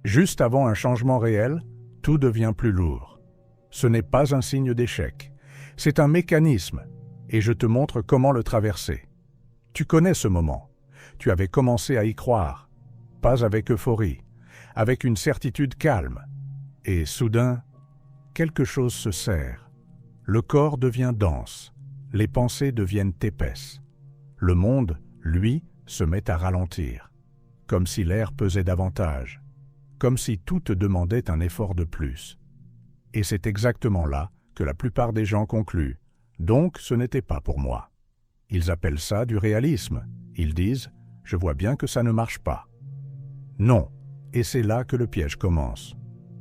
Juste avant un changement réel, tout devient plus lourd. Ce n'est pas un signe d'échec, c'est un mécanisme, et je te montre comment le traverser. Tu connais ce moment. Tu avais commencé à y croire, pas avec euphorie, avec une certitude calme. Et soudain, quelque chose se serre. Le corps devient dense, les pensées deviennent épaisses. Le monde, lui, se met à ralentir, comme si l'air pesait davantage, comme si tout te demandait un effort de plus. Et c'est exactement là que la plupart des gens concluent « donc ce n'était pas pour moi ». Ils appellent ça du réalisme. Ils disent « je vois bien que ça ne marche pas ». Non, et c'est là que le piège commence.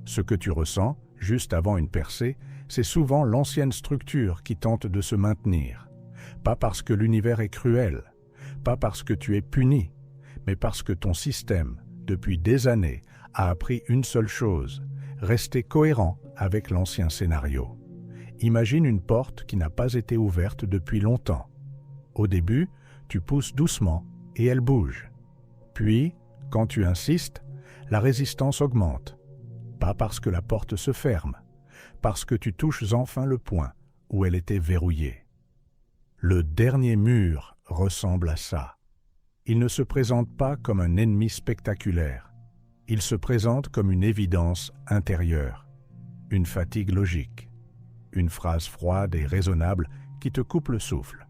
Ce que tu ressens, juste avant une percée, c'est souvent l'ancienne structure qui tente de se maintenir. Pas parce que l'univers est cruel, pas parce que tu es puni, mais parce que ton système, depuis des années, a appris une seule chose, rester cohérent avec l'ancien scénario. Imagine une porte qui n'a pas été ouverte depuis longtemps. Au début, tu pousses doucement et elle bouge. Puis, quand tu insistes, la résistance augmente. Pas parce que la porte se ferme, parce que tu touches enfin le point où elle était verrouillée. Le dernier mur ressemble à ça. Il ne se présente pas comme un ennemi spectaculaire. Il se présente comme une évidence intérieure, une fatigue logique, une phrase froide et raisonnable qui te coupe le souffle.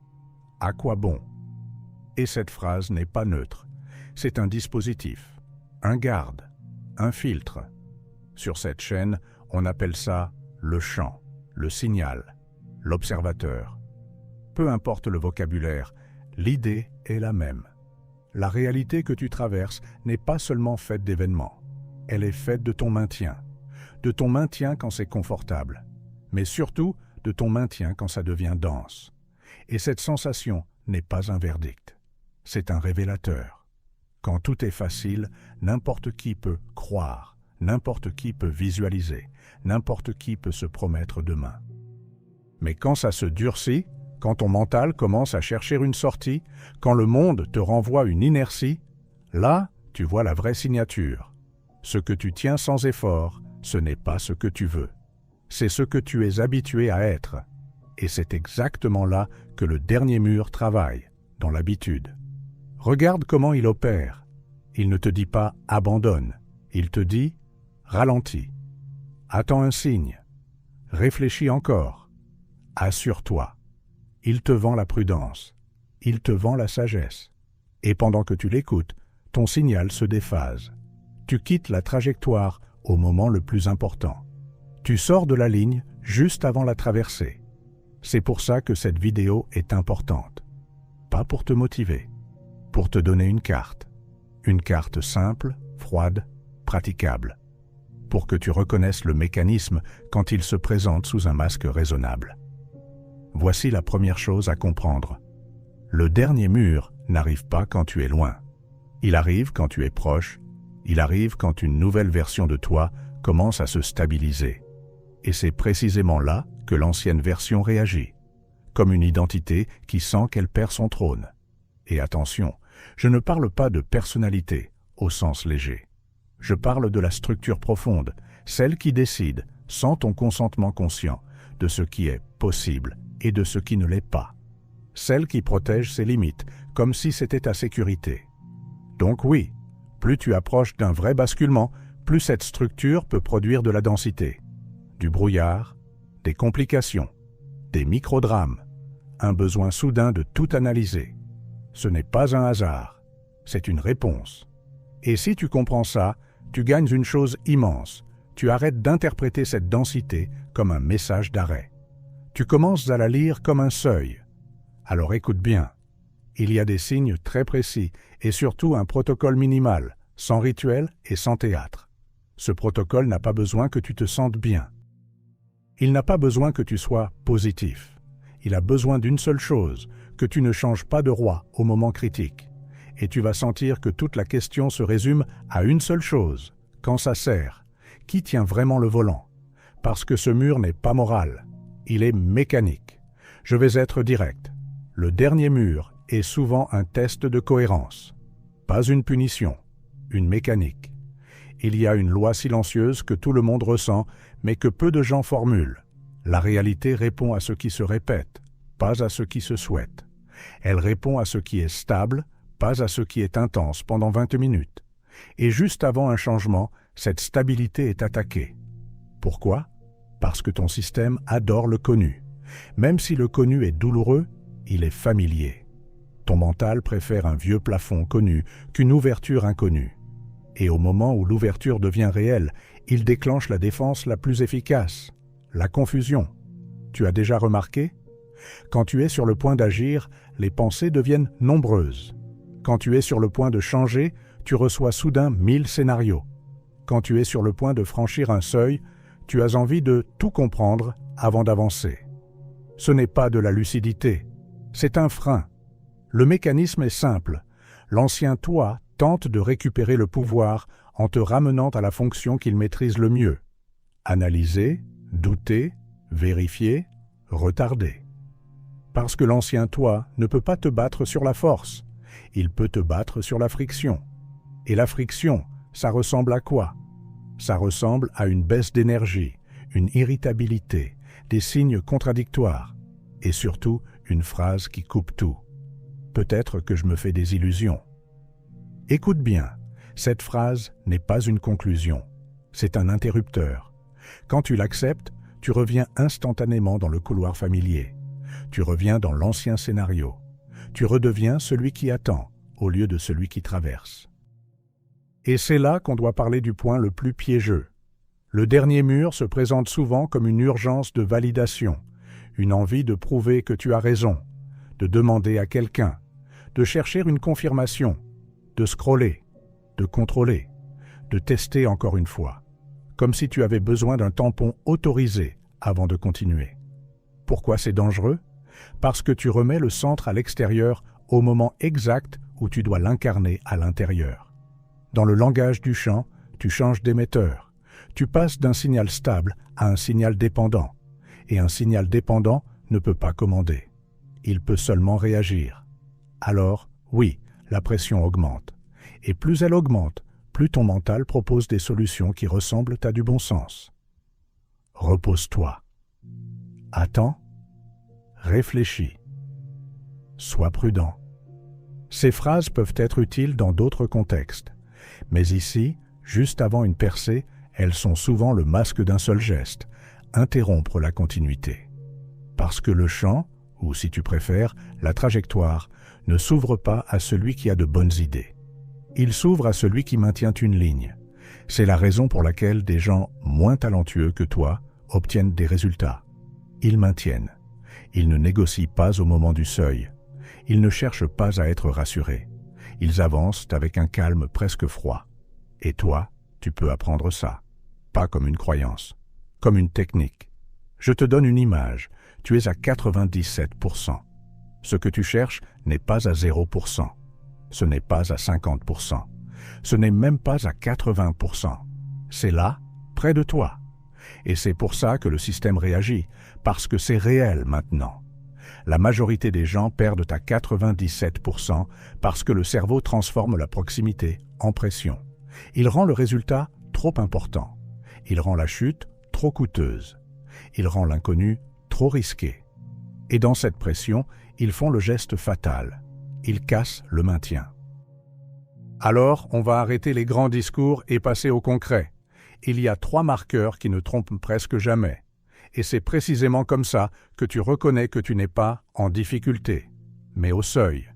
À quoi bon? Et cette phrase n'est pas neutre. C'est un dispositif, un garde, un filtre. Sur cette chaîne, on appelle ça le champ, le signal, l'observateur. Peu importe le vocabulaire, l'idée est la même. La réalité que tu traverses n'est pas seulement faite d'événements. Elle est faite de ton maintien quand c'est confortable, mais surtout de ton maintien quand ça devient dense. Et cette sensation n'est pas un verdict, c'est un révélateur. Quand tout est facile, n'importe qui peut croire, n'importe qui peut visualiser, n'importe qui peut se promettre demain. Mais quand ça se durcit, quand ton mental commence à chercher une sortie, quand le monde te renvoie une inertie, là, tu vois la vraie signature. Ce que tu tiens sans effort, ce n'est pas ce que tu veux. C'est ce que tu es habitué à être. Et c'est exactement là que le dernier mur travaille, dans l'habitude. Regarde comment il opère. Il ne te dit pas « abandonne », il te dit « ralentis ». Attends un signe. Réfléchis encore. Assure-toi. Il te vend la prudence. Il te vend la sagesse. Et pendant que tu l'écoutes, ton signal se déphase. Tu quittes la trajectoire au moment le plus important. Tu sors de la ligne juste avant la traversée. C'est pour ça que cette vidéo est importante. Pas pour te motiver, pour te donner une carte. Une carte simple, froide, praticable. Pour que tu reconnaisses le mécanisme quand il se présente sous un masque raisonnable. Voici la première chose à comprendre. Le dernier mur n'arrive pas quand tu es loin. Il arrive quand tu es proche. Il arrive quand une nouvelle version de toi commence à se stabiliser. Et c'est précisément là que l'ancienne version réagit, comme une identité qui sent qu'elle perd son trône. Et attention, je ne parle pas de personnalité au sens léger. Je parle de la structure profonde, celle qui décide, sans ton consentement conscient, de ce qui est possible et de ce qui ne l'est pas. Celle qui protège ses limites, comme si c'était ta sécurité. Donc oui, plus tu approches d'un vrai basculement, plus cette structure peut produire de la densité, du brouillard, des complications, des microdrames, un besoin soudain de tout analyser. Ce n'est pas un hasard, c'est une réponse. Et si tu comprends ça, tu gagnes une chose immense. Tu arrêtes d'interpréter cette densité comme un message d'arrêt. Tu commences à la lire comme un seuil. Alors écoute bien. Il y a des signes très précis et surtout un protocole minimal, sans rituel et sans théâtre. Ce protocole n'a pas besoin que tu te sentes bien. Il n'a pas besoin que tu sois positif. Il a besoin d'une seule chose, que tu ne changes pas de roi au moment critique. Et tu vas sentir que toute la question se résume à une seule chose. Quand ça sert, qui tient vraiment le volant? Parce que ce mur n'est pas moral, il est mécanique. Je vais être direct. Le dernier mur est souvent un test de cohérence. Pas une punition, une mécanique. Il y a une loi silencieuse que tout le monde ressent, mais que peu de gens formulent. La réalité répond à ce qui se répète, pas à ce qui se souhaite. Elle répond à ce qui est stable, pas à ce qui est intense pendant 20 minutes. Et juste avant un changement, cette stabilité est attaquée. Pourquoi? Parce que ton système adore le connu. Même si le connu est douloureux, il est familier. Ton mental préfère un vieux plafond connu qu'une ouverture inconnue. Et au moment où l'ouverture devient réelle, il déclenche la défense la plus efficace, la confusion. Tu as déjà remarqué? Quand tu es sur le point d'agir, les pensées deviennent nombreuses. Quand tu es sur le point de changer, tu reçois soudain 1000 scénarios. Quand tu es sur le point de franchir un seuil, tu as envie de tout comprendre avant d'avancer. Ce n'est pas de la lucidité, c'est un frein. Le mécanisme est simple. L'ancien toi tente de récupérer le pouvoir en te ramenant à la fonction qu'il maîtrise le mieux. Analyser, douter, vérifier, retarder. Parce que l'ancien toi ne peut pas te battre sur la force, il peut te battre sur la friction. Et la friction, ça ressemble à quoi? Ça ressemble à une baisse d'énergie, une irritabilité, des signes contradictoires, et surtout une phrase qui coupe tout. Peut-être que je me fais des illusions. Écoute bien, cette phrase n'est pas une conclusion, c'est un interrupteur. Quand tu l'acceptes, tu reviens instantanément dans le couloir familier. Tu reviens dans l'ancien scénario. Tu redeviens celui qui attend, au lieu de celui qui traverse. Et c'est là qu'on doit parler du point le plus piégeux. Le dernier mur se présente souvent comme une urgence de validation, une envie de prouver que tu as raison, de demander à quelqu'un, de chercher une confirmation, de scroller, de contrôler, de tester encore une fois, comme si tu avais besoin d'un tampon autorisé avant de continuer. Pourquoi c'est dangereux? Parce que tu remets le centre à l'extérieur au moment exact où tu dois l'incarner à l'intérieur. Dans le langage du chant, tu changes d'émetteur. Tu passes d'un signal stable à un signal dépendant. Et un signal dépendant ne peut pas commander. Il peut seulement réagir. Alors, oui, la pression augmente. Et plus elle augmente, plus ton mental propose des solutions qui ressemblent à du bon sens. Repose-toi. Attends. Réfléchis. Sois prudent. Ces phrases peuvent être utiles dans d'autres contextes. Mais ici, juste avant une percée, elles sont souvent le masque d'un seul geste, interrompre la continuité. Parce que le champ, ou si tu préfères, la trajectoire, ne s'ouvre pas à celui qui a de bonnes idées. Il s'ouvre à celui qui maintient une ligne. C'est la raison pour laquelle des gens moins talentueux que toi obtiennent des résultats. Ils maintiennent. Ils ne négocient pas au moment du seuil. Ils ne cherchent pas à être rassurés. Ils avancent avec un calme presque froid. Et toi, tu peux apprendre ça. Pas comme une croyance, comme une technique. Je te donne une image. Tu es à 97%. Ce que tu cherches n'est pas à 0%. Ce n'est pas à 50%. Ce n'est même pas à 80%. C'est là, près de toi. Et c'est pour ça que le système réagit, parce que c'est réel maintenant. La majorité des gens perdent à 97% parce que le cerveau transforme la proximité en pression. Il rend le résultat trop important. Il rend la chute trop coûteuse. Il rend l'inconnu trop risqué. Et dans cette pression, ils font le geste fatal. Ils cassent le maintien. Alors, on va arrêter les grands discours et passer au concret. Il y a 3 marqueurs qui ne trompent presque jamais. Et c'est précisément comme ça que tu reconnais que tu n'es pas en difficulté, mais au seuil.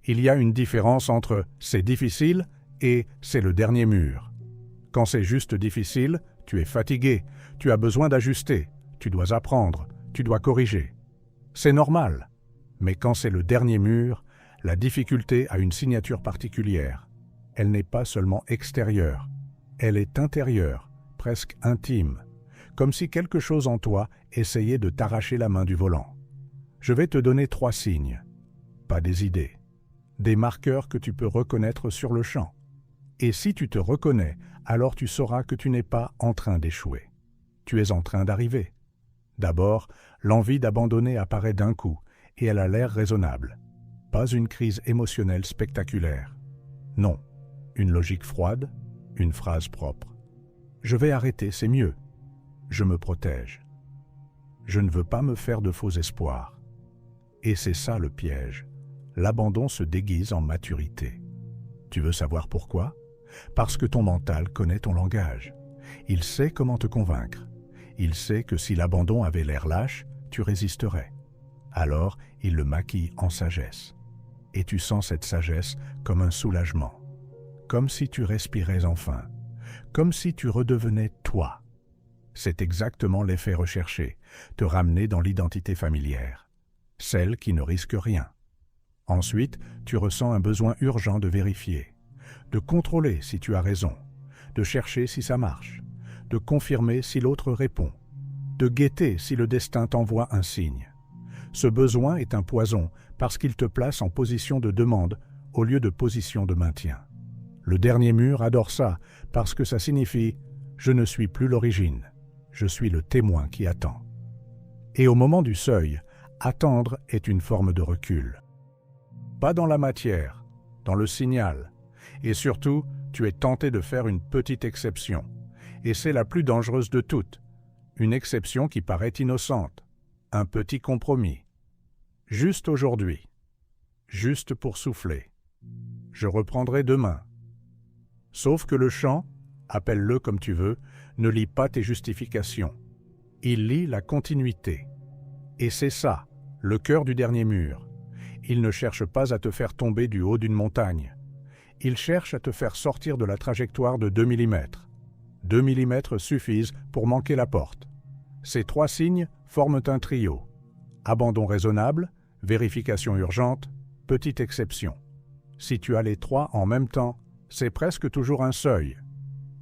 Il y a une différence entre « c'est difficile » et « c'est le dernier mur ». Quand c'est juste difficile, tu es fatigué, tu as besoin d'ajuster, tu dois apprendre, tu dois corriger. C'est normal. Mais quand c'est le dernier mur, la difficulté a une signature particulière. Elle n'est pas seulement extérieure, elle est intérieure, presque intime, comme si quelque chose en toi essayait de t'arracher la main du volant. Je vais te donner 3 signes, pas des idées, des marqueurs que tu peux reconnaître sur le champ. Et si tu te reconnais, alors tu sauras que tu n'es pas en train d'échouer. Tu es en train d'arriver. D'abord, l'envie d'abandonner apparaît d'un coup, et elle a l'air raisonnable. Pas une crise émotionnelle spectaculaire. Non, une logique froide, Une phrase propre. Je vais arrêter, c'est mieux. Je me protège. Je ne veux pas me faire de faux espoirs. Et c'est ça le piège. L'abandon se déguise en maturité. Tu veux savoir pourquoi? Parce que ton mental connaît ton langage. Il sait comment te convaincre. Il sait que si l'abandon avait l'air lâche, tu résisterais. Alors, il le maquille en sagesse. Et tu sens cette sagesse comme un soulagement. Comme si tu respirais enfin. Comme si tu redevenais toi. C'est exactement l'effet recherché, te ramener dans l'identité familière. Celle qui ne risque rien. Ensuite, tu ressens un besoin urgent de vérifier, de contrôler si tu as raison, de chercher si ça marche, de confirmer si l'autre répond, de guetter si le destin t'envoie un signe. Ce besoin est un poison parce qu'il te place en position de demande au lieu de position de maintien. Le dernier mur adore ça parce que ça signifie « je ne suis plus l'origine, je suis le témoin qui attend ». Et au moment du seuil, attendre est une forme de recul. Pas dans la matière, dans le signal. Et surtout, tu es tenté de faire une petite exception. Et c'est la plus dangereuse de toutes. Une exception qui paraît innocente. Un petit compromis. Juste aujourd'hui. Juste pour souffler. Je reprendrai demain. Sauf que le chant, appelle-le comme tu veux, ne lit pas tes justifications. Il lit la continuité. Et c'est ça, le cœur du dernier mur. Il ne cherche pas à te faire tomber du haut d'une montagne. Il cherche à te faire sortir de la trajectoire de 2 mm. 2 mm suffisent pour manquer la porte. Ces 3 signes forment un trio. Abandon raisonnable, vérification urgente, petite exception. Si tu as les 3 en même temps, c'est presque toujours un seuil.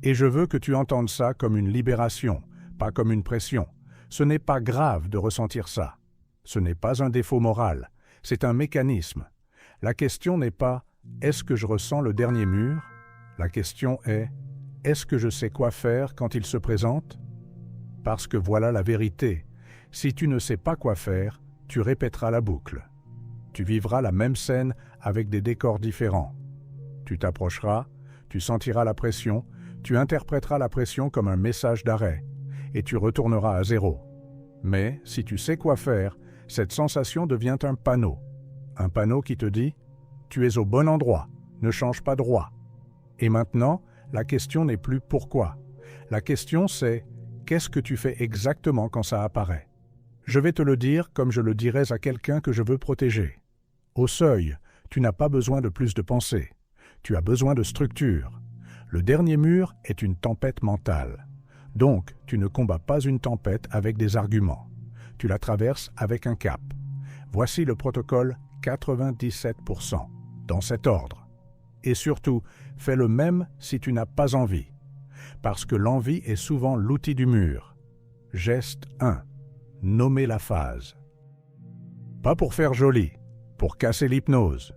Et je veux que tu entendes ça comme une libération, pas comme une pression. Ce n'est pas grave de ressentir ça. Ce n'est pas un défaut moral. C'est un mécanisme. La question n'est pas « est-ce que je ressens le dernier mur ?» La question est « est-ce que je sais quoi faire quand il se présente ?» Parce que voilà la vérité. Si tu ne sais pas quoi faire, tu répéteras la boucle. Tu vivras la même scène avec des décors différents. Tu t'approcheras, tu sentiras la pression, tu interpréteras la pression comme un message d'arrêt, et tu retourneras à zéro. Mais si tu sais quoi faire, cette sensation devient un panneau. Un panneau qui te dit « Tu es au bon endroit, ne change pas de droit ». Et maintenant, la question n'est plus « pourquoi ». La question c'est « qu'est-ce que tu fais exactement quand ça apparaît ?» Je vais te le dire comme je le dirais à quelqu'un que je veux protéger. Au seuil, tu n'as pas besoin de plus de pensée. Tu as besoin de structure. Le dernier mur est une tempête mentale. Donc, tu ne combats pas une tempête avec des arguments. Tu la traverses avec un cap. Voici le protocole 97%, dans cet ordre. Et surtout, fais le même si tu n'as pas envie. Parce que l'envie est souvent l'outil du mur. Geste 1. Nommer la phase. Pas pour faire joli, pour casser l'hypnose.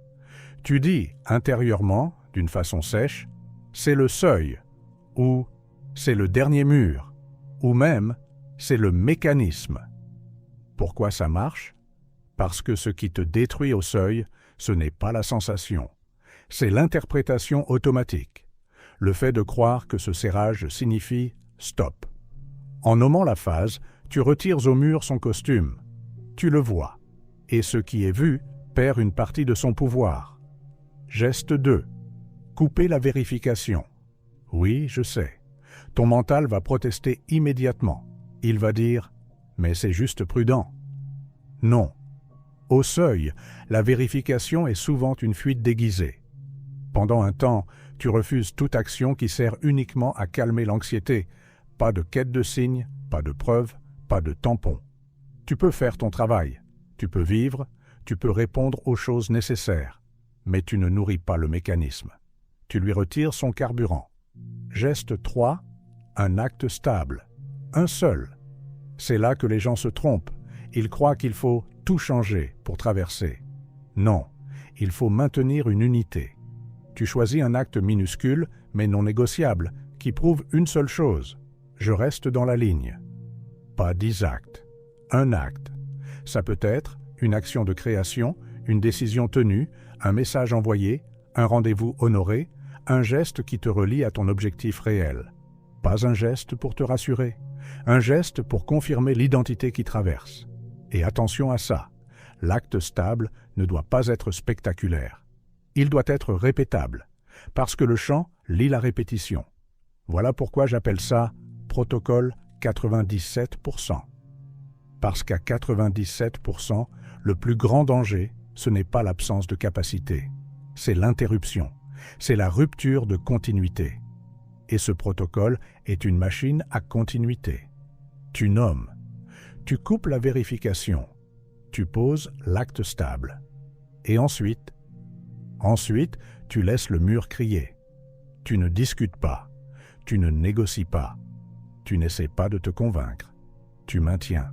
Tu dis intérieurement, d'une façon sèche, c'est le seuil, ou c'est le dernier mur, ou même c'est le mécanisme. Pourquoi ça marche? Parce que ce qui te détruit au seuil, ce n'est pas la sensation. C'est l'interprétation automatique. Le fait de croire que ce serrage signifie « stop ». En nommant la phase, tu retires au mur son costume. Tu le vois. Et ce qui est vu perd une partie de son pouvoir. Geste 2. Couper la vérification. Oui, je sais. Ton mental va protester immédiatement. Il va dire « mais c'est juste prudent ». Non. Au seuil, la vérification est souvent une fuite déguisée. Pendant un temps, tu refuses toute action qui sert uniquement à calmer l'anxiété. Pas de quête de signes, pas de preuves, pas de tampons. Tu peux faire ton travail, tu peux vivre, tu peux répondre aux choses nécessaires, mais tu ne nourris pas le mécanisme. Tu lui retires son carburant. Geste 3. Un acte stable. Un seul. C'est là que les gens se trompent. Ils croient qu'il faut tout changer pour traverser. Non, il faut maintenir une unité. Tu choisis un acte minuscule, mais non négociable, qui prouve une seule chose. Je reste dans la ligne. Pas 10 actes. Un acte. Ça peut être une action de création, une décision tenue, un message envoyé, un rendez-vous honoré, un geste qui te relie à ton objectif réel. Pas un geste pour te rassurer, un geste pour confirmer l'identité qui traverse. Et attention à ça, l'acte stable ne doit pas être spectaculaire. Il doit être répétable, parce que le chant lie la répétition. Voilà pourquoi j'appelle ça protocole 97%. Parce qu'à 97%, le plus grand danger, ce n'est pas l'absence de capacité, c'est l'interruption, c'est la rupture de continuité. Et ce protocole est une machine à continuité. Tu nommes, tu coupes la vérification, tu poses l'acte stable. Et ensuite, tu laisses le mur crier. Tu ne discutes pas, tu ne négocies pas, tu n'essaies pas de te convaincre, tu maintiens.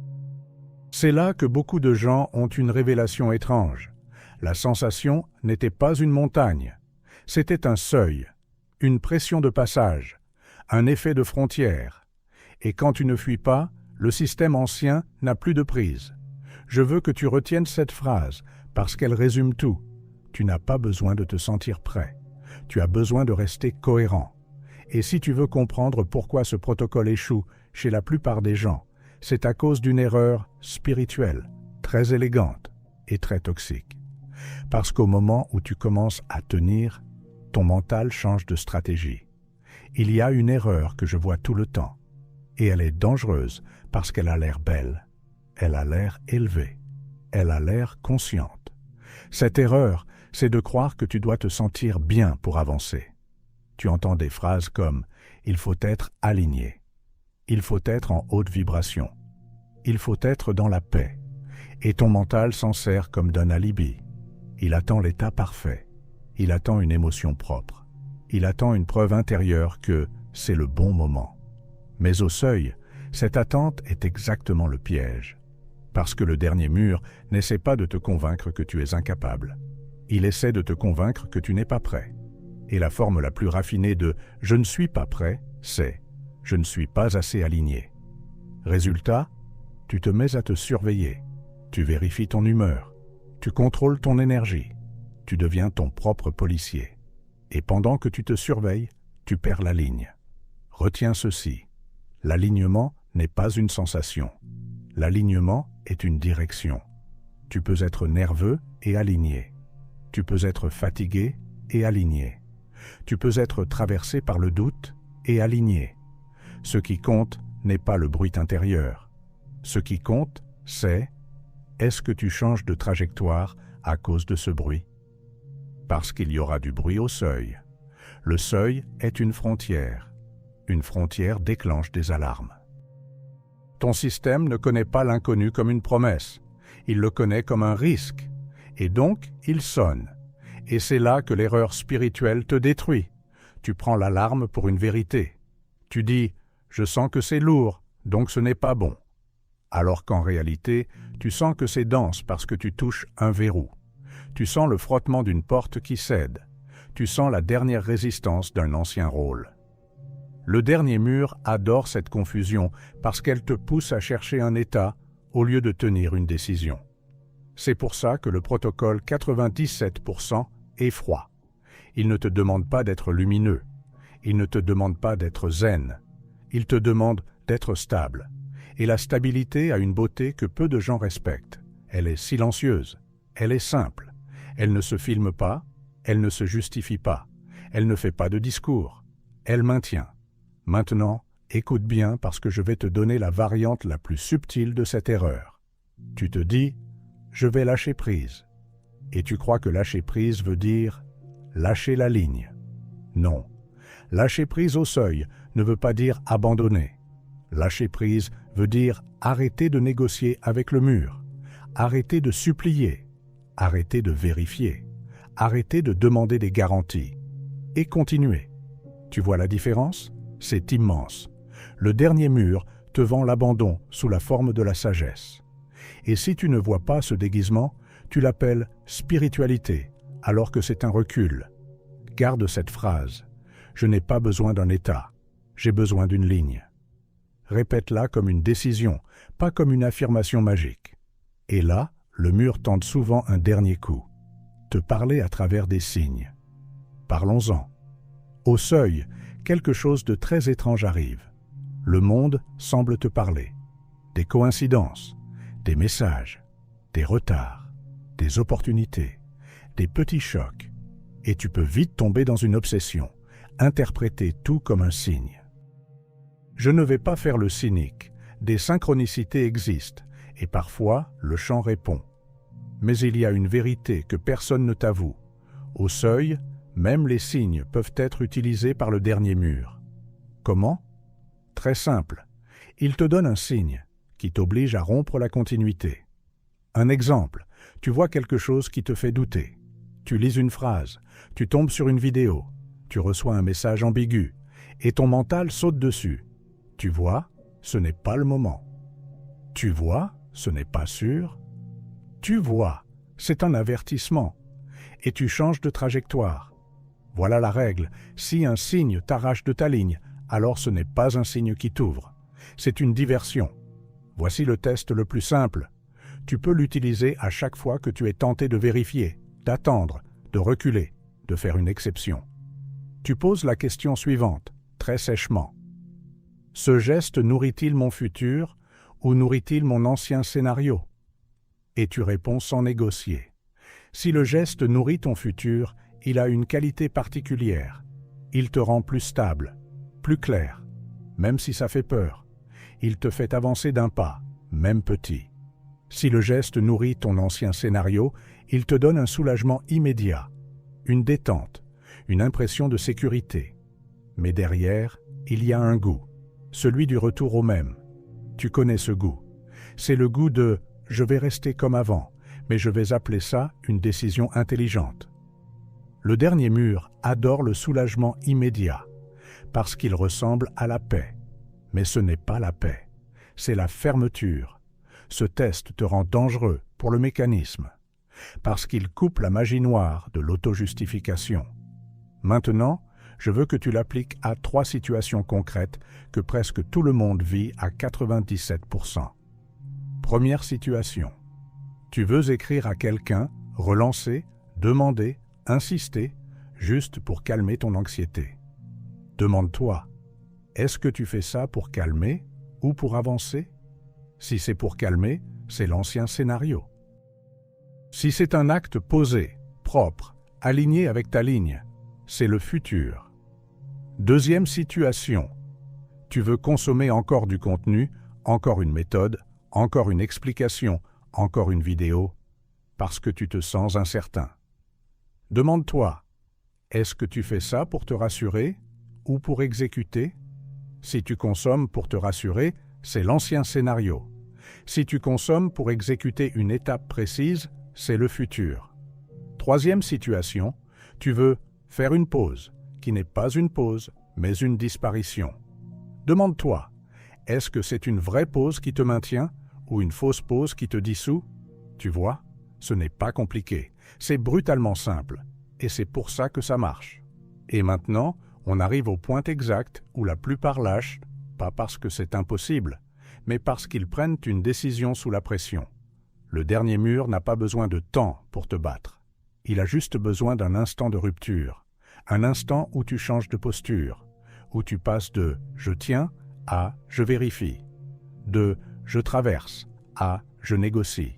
C'est là que beaucoup de gens ont une révélation étrange. La sensation n'était pas une montagne, c'était un seuil, une pression de passage, un effet de frontière. Et quand tu ne fuis pas, le système ancien n'a plus de prise. Je veux que tu retiennes cette phrase, parce qu'elle résume tout. Tu n'as pas besoin de te sentir prêt. Tu as besoin de rester cohérent. Et si tu veux comprendre pourquoi ce protocole échoue chez la plupart des gens, c'est à cause d'une erreur spirituelle, très élégante et très toxique. Parce qu'au moment où tu commences à tenir, ton mental change de stratégie. Il y a une erreur que je vois tout le temps. Et elle est dangereuse parce qu'elle a l'air belle, elle a l'air élevée, elle a l'air consciente. Cette erreur, c'est de croire que tu dois te sentir bien pour avancer. Tu entends des phrases comme « il faut être aligné »,« il faut être en haute vibration »,« il faut être dans la paix », et ton mental s'en sert comme d'un alibi. Il attend l'état parfait, il attend une émotion propre, il attend une preuve intérieure que c'est le bon moment. Mais au seuil, cette attente est exactement le piège. Parce que le dernier mur n'essaie pas de te convaincre que tu es incapable. Il essaie de te convaincre que tu n'es pas prêt. Et la forme la plus raffinée de « je ne suis pas prêt », c'est « je ne suis pas assez aligné ». Résultat, tu te mets à te surveiller. Tu vérifies ton humeur. Tu contrôles ton énergie. Tu deviens ton propre policier. Et pendant que tu te surveilles, tu perds la ligne. Retiens ceci. L'alignement n'est pas une sensation. L'alignement est une direction. Tu peux être nerveux et aligné. Tu peux être fatigué et aligné. Tu peux être traversé par le doute et aligné. Ce qui compte n'est pas le bruit intérieur. Ce qui compte, c'est est-ce que tu changes de trajectoire à cause de ce bruit? Parce qu'il y aura du bruit au seuil. Le seuil est une frontière. Une frontière déclenche des alarmes. Ton système ne connaît pas l'inconnu comme une promesse. Il le connaît comme un risque. Et donc, il sonne. Et c'est là que l'erreur spirituelle te détruit. Tu prends l'alarme pour une vérité. Tu dis « je sens que c'est lourd, donc ce n'est pas bon ». Alors qu'en réalité, tu sens que c'est dense parce que tu touches un verrou. Tu sens le frottement d'une porte qui cède. Tu sens la dernière résistance d'un ancien rôle. Le dernier mur adore cette confusion parce qu'elle te pousse à chercher un état au lieu de tenir une décision. C'est pour ça que le protocole 97% est froid. Il ne te demande pas d'être lumineux. Il ne te demande pas d'être zen. Il te demande d'être stable. Et la stabilité a une beauté que peu de gens respectent. Elle est silencieuse. Elle est simple. Elle ne se filme pas. Elle ne se justifie pas. Elle ne fait pas de discours. Elle maintient. Maintenant, écoute bien parce que je vais te donner la variante la plus subtile de cette erreur. Tu te dis « je vais lâcher prise ». Et tu crois que lâcher prise veut dire « lâcher la ligne ». Non, lâcher prise au seuil ne veut pas dire abandonner. Lâcher prise veut dire arrêter de négocier avec le mur, arrêter de supplier, arrêter de vérifier, arrêter de demander des garanties et continuer. Tu vois la différence ? C'est immense. Le dernier mur te vend l'abandon sous la forme de la sagesse. Et si tu ne vois pas ce déguisement, tu l'appelles spiritualité, alors que c'est un recul. Garde cette phrase. Je n'ai pas besoin d'un état. J'ai besoin d'une ligne. Répète-la comme une décision, pas comme une affirmation magique. Et là, le mur tente souvent un dernier coup. Te parler à travers des signes. Parlons-en. Au seuil, quelque chose de très étrange arrive. Le monde semble te parler. Des coïncidences, des messages, des retards, des opportunités, des petits chocs. Et tu peux vite tomber dans une obsession, interpréter tout comme un signe. Je ne vais pas faire le cynique. Des synchronicités existent, et parfois le chant répond. Mais il y a une vérité que personne ne t'avoue. Au seuil, même les signes peuvent être utilisés par le dernier mur. Comment ? Très simple. Il te donne un signe qui t'oblige à rompre la continuité. Un exemple, tu vois quelque chose qui te fait douter. Tu lis une phrase, tu tombes sur une vidéo, tu reçois un message ambigu, et ton mental saute dessus. Tu vois, ce n'est pas le moment. Tu vois, ce n'est pas sûr. Tu vois, c'est un avertissement. Et tu changes de trajectoire. Voilà la règle. Si un signe t'arrache de ta ligne, alors ce n'est pas un signe qui t'ouvre. C'est une diversion. Voici le test le plus simple. Tu peux l'utiliser à chaque fois que tu es tenté de vérifier, d'attendre, de reculer, de faire une exception. Tu poses la question suivante, très sèchement. Ce geste nourrit-il mon futur ou nourrit-il mon ancien scénario ? Et tu réponds sans négocier. Si le geste nourrit ton futur, il a une qualité particulière. Il te rend plus stable, plus clair, même si ça fait peur. Il te fait avancer d'un pas, même petit. Si le geste nourrit ton ancien scénario, il te donne un soulagement immédiat, une détente, une impression de sécurité. Mais derrière, il y a un goût, celui du retour au même. Tu connais ce goût. C'est le goût de « je vais rester comme avant », mais je vais appeler ça une décision intelligente. Le dernier mur adore le soulagement immédiat, parce qu'il ressemble à la paix. Mais ce n'est pas la paix, c'est la fermeture. Ce test te rend dangereux pour le mécanisme, parce qu'il coupe la magie noire de l'auto-justification. Maintenant, je veux que tu l'appliques à 3 situations concrètes que presque tout le monde vit à 97%. Première situation. Tu veux écrire à quelqu'un, relancer, demander, insister, juste pour calmer ton anxiété. Demande-toi, est-ce que tu fais ça pour calmer ou pour avancer ? Si c'est pour calmer, c'est l'ancien scénario. Si c'est un acte posé, propre, aligné avec ta ligne, c'est le futur. Deuxième situation. Tu veux consommer encore du contenu, encore une méthode, encore une explication, encore une vidéo, parce que tu te sens incertain. Demande-toi, est-ce que tu fais ça pour te rassurer ou pour exécuter ? Si tu consommes pour te rassurer, c'est l'ancien scénario. Si tu consommes pour exécuter une étape précise, c'est le futur. Troisième situation, tu veux faire une pause, qui n'est pas une pause, mais une disparition. Demande-toi, est-ce que c'est une vraie pause qui te maintient ou une fausse pause qui te dissout ? Tu vois, ce n'est pas compliqué, c'est brutalement simple, et c'est pour ça que ça marche. Et maintenant, on arrive au point exact où la plupart lâchent, pas parce que c'est impossible, mais parce qu'ils prennent une décision sous la pression. Le dernier mur n'a pas besoin de temps pour te battre. Il a juste besoin d'un instant de rupture, un instant où tu changes de posture, où tu passes de « je tiens » à « je vérifie », de « je traverse » à « je négocie ».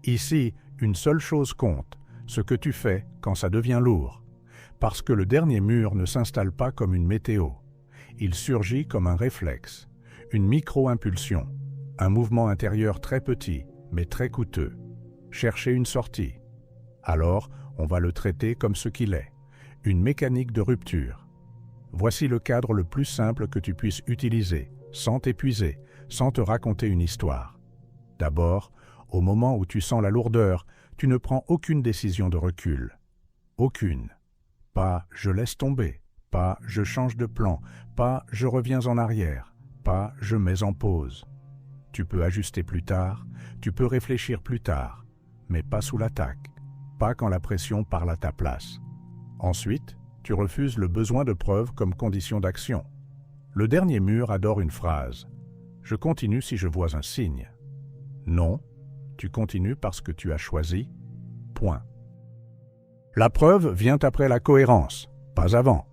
Ici, une seule chose compte, ce que tu fais quand ça devient lourd. Parce que le dernier mur ne s'installe pas comme une météo. Il surgit comme un réflexe, une micro-impulsion, un mouvement intérieur très petit, mais très coûteux. Chercher une sortie. Alors, on va le traiter comme ce qu'il est, une mécanique de rupture. Voici le cadre le plus simple que tu puisses utiliser, sans t'épuiser, sans te raconter une histoire. D'abord, au moment où tu sens la lourdeur, tu ne prends aucune décision de recul. Aucune. Pas « je laisse tomber », pas « je change de plan », pas « je reviens en arrière », pas « je mets en pause ». Tu peux ajuster plus tard, tu peux réfléchir plus tard, mais pas sous l'attaque, pas quand la pression parle à ta place. Ensuite, tu refuses le besoin de preuve comme condition d'action. Le dernier mur adore une phrase. Je continue si je vois un signe. Non, tu continues parce que tu as choisi. Point. La preuve vient après la cohérence, pas avant.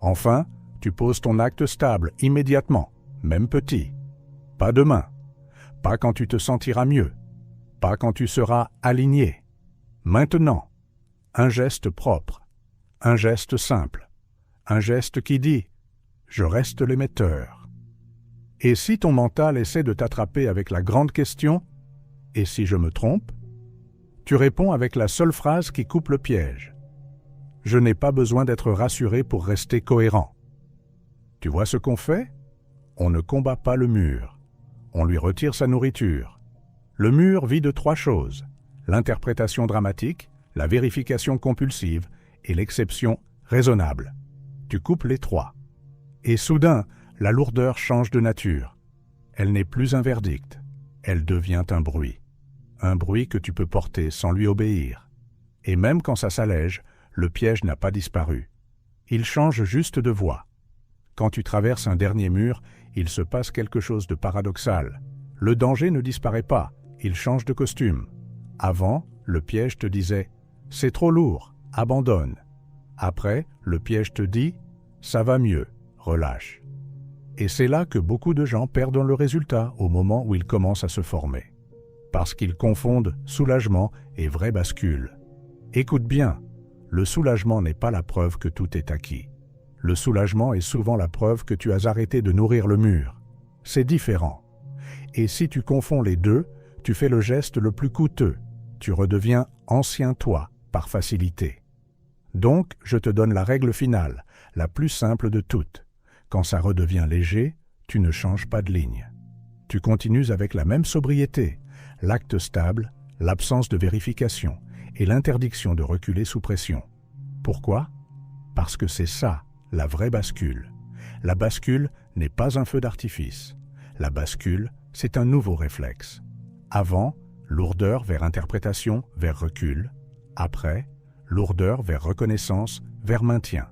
Enfin, tu poses ton acte stable immédiatement, même petit. Pas demain, pas quand tu te sentiras mieux, pas quand tu seras aligné. Maintenant, un geste propre, un geste simple, un geste qui dit « Je reste l'émetteur ». Et si ton mental essaie de t'attraper avec la grande question « Et si je me trompe ?», tu réponds avec la seule phrase qui coupe le piège. « Je n'ai pas besoin d'être rassuré pour rester cohérent ». Tu vois ce qu'on fait? On ne combat pas le mur. On lui retire sa nourriture. Le mur vit de 3 choses: l'interprétation dramatique, la vérification compulsive et l'exception raisonnable. Tu coupes les 3. Et soudain, la lourdeur change de nature. Elle n'est plus un verdict. Elle devient un bruit. Un bruit que tu peux porter sans lui obéir. Et même quand ça s'allège, le piège n'a pas disparu. Il change juste de voix. Quand tu traverses un dernier mur, il se passe quelque chose de paradoxal. Le danger ne disparaît pas, il change de costume. Avant, le piège te disait « C'est trop lourd, abandonne ». Après, le piège te dit « Ça va mieux, relâche ». Et c'est là que beaucoup de gens perdent le résultat au moment où ils commencent à se former. Parce qu'ils confondent soulagement et vraie bascule. Écoute bien, le soulagement n'est pas la preuve que tout est acquis. Le soulagement est souvent la preuve que tu as arrêté de nourrir le mur. C'est différent. Et si tu confonds les deux, tu fais le geste le plus coûteux. Tu redeviens ancien toi, par facilité. Donc, je te donne la règle finale, la plus simple de toutes. Quand ça redevient léger, tu ne changes pas de ligne. Tu continues avec la même sobriété, l'acte stable, l'absence de vérification et l'interdiction de reculer sous pression. Pourquoi? Parce que c'est ça, la vraie bascule. La bascule n'est pas un feu d'artifice. La bascule, c'est un nouveau réflexe. Avant, lourdeur vers interprétation, vers recul. Après, lourdeur vers reconnaissance, vers maintien.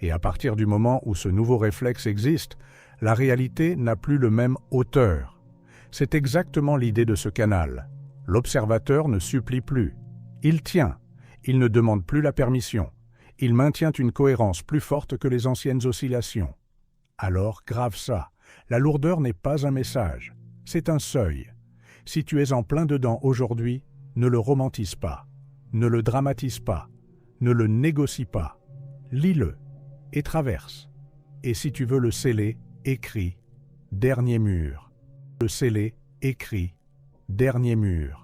Et à partir du moment où ce nouveau réflexe existe, la réalité n'a plus le même hauteur. C'est exactement l'idée de ce canal. L'observateur ne supplie plus. Il tient. Il ne demande plus la permission. Il maintient une cohérence plus forte que les anciennes oscillations. Alors, grave ça. La lourdeur n'est pas un message. C'est un seuil. Si tu es en plein dedans aujourd'hui, ne le romantise pas. Ne le dramatise pas. Ne le négocie pas. Lis-le et traverse. Et si tu veux le sceller, écris « Dernier mur ». Le sceller, écris « Dernier mur ».